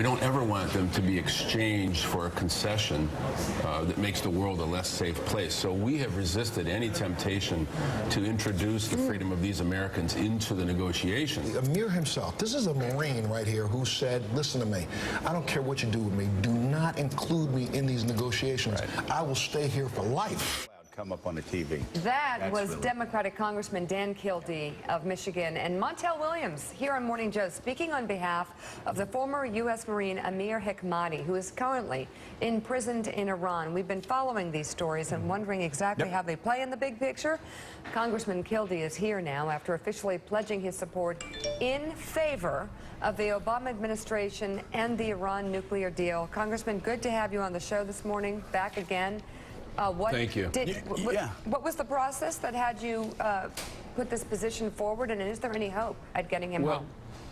we don't ever want them to be exchanged for a concession that makes the world a less safe place. So we have resisted any temptation to introduce the freedom of these Americans into the negotiations. Amir himself, this is a Marine right here who said, listen to me, I don't care what you do with me, do not include me in these negotiations. Right. I will stay here for life. Come up on the TV. That was Democratic Congressman Dan Kildee of Michigan, and Montel Williams here on Morning Joe speaking on behalf of the former U.S. Marine Amir Hekmati, who is currently imprisoned in Iran. We've been following these stories and wondering exactly how they play in the big picture. Congressman Kildee is here now after officially pledging his support in favor of the Obama administration and the Iran nuclear deal. Congressman, good to have you on the show this morning, back again. Thank you. What was the process that had you put this position forward, and is there any hope at getting him home?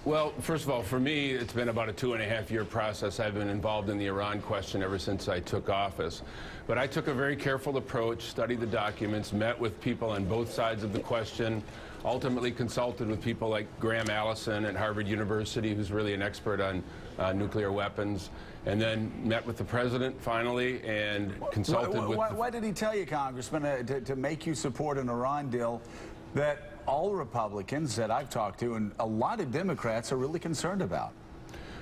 Well, first of all, for me, it's been about a 2.5-year process. I've been involved in the Iran question ever since I took office. But I took a very careful approach, studied the documents, met with people on both sides of the question, ultimately consulted with people like Graham Allison at Harvard University, who's really an expert on nuclear weapons, and then met with the president finally and consulted with... Why did he tell you, Congressman, to make you support an Iran deal that all Republicans that I've talked to and a lot of Democrats are really concerned about?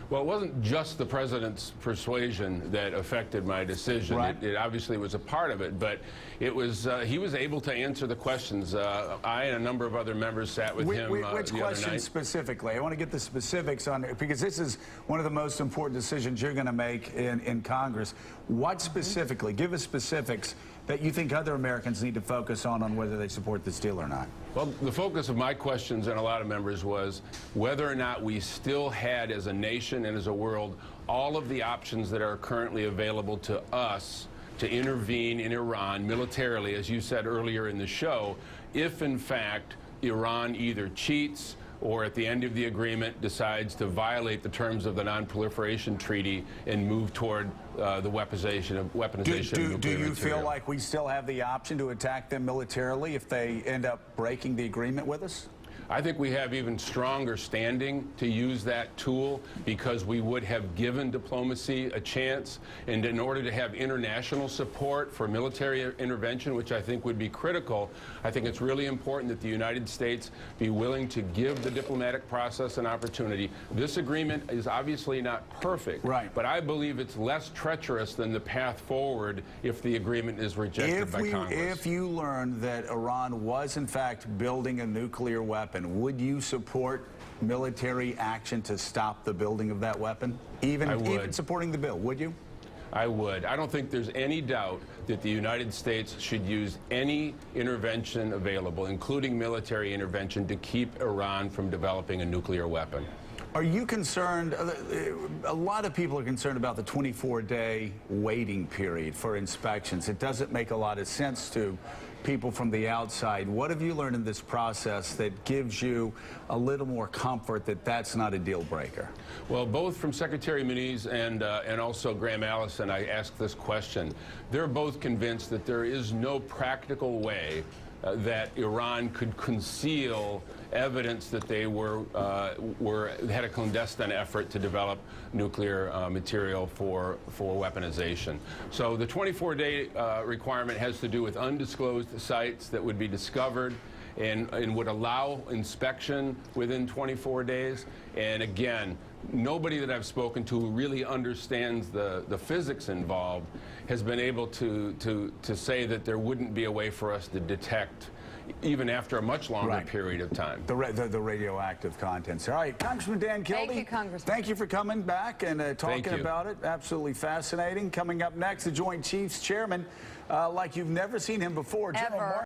Well, it wasn't just the president's persuasion that affected my decision. Right. It obviously was a part of it, but it was he was able to answer the questions. I and a number of other members sat with him Which the other night. questions specifically? I want to get the specifics on it, because this is one of the most important decisions you're going to make in Congress. What specifically? Give us specifics that you think other Americans need to focus on whether they support this deal or not. Well, the focus of my questions and a lot of members was whether or not we still had, as a nation and as a world, all of the options that are currently available to us to intervene in Iran militarily, as you said earlier in the show, if in fact Iran either cheats or at the end of the agreement decides to violate the terms of the Non-Proliferation Treaty and move toward the weaponization of nuclear material. Do you feel like we still have the option to attack them militarily if they end up breaking the agreement with us? I think we have even stronger standing to use that tool because we would have given diplomacy a chance. And in order to have international support for military intervention, which I think would be critical, I think it's really important that the United States be willing to give the diplomatic process an opportunity. This agreement is obviously not perfect, right, but I believe it's less treacherous than the path forward if the agreement is rejected by Congress. If you learned that Iran was in fact building a nuclear weapon, would you support military action to stop the building of that weapon? Even supporting the bill, would you? I would. I don't think there's any doubt that the United States should use any intervention available, including military intervention, to keep Iran from developing a nuclear weapon. Are you concerned? A lot of people are concerned about the 24-day waiting period for inspections. It doesn't make a lot of sense to people from the outside. What have you learned in this process that gives you a little more comfort that that's not a deal breaker? Well, both from Secretary Muniz and also Graham Allison, I asked this question. They're both convinced that there is no practical way that Iran could conceal evidence that they had a clandestine effort to develop nuclear material for weaponization. So the 24-day requirement has to do with undisclosed sites that would be discovered and would allow inspection within 24 days. And again, nobody that I've spoken to who really understands the physics involved has been able to say that there wouldn't be a way for us to detect, even after a much longer period of time, the radioactive contents. All right, Congressman Dan Kildee. Thank you, Congressman. Thank you for coming back and talking about it. Absolutely fascinating. Coming up next, the Joint Chiefs Chairman, like you've never seen him before, General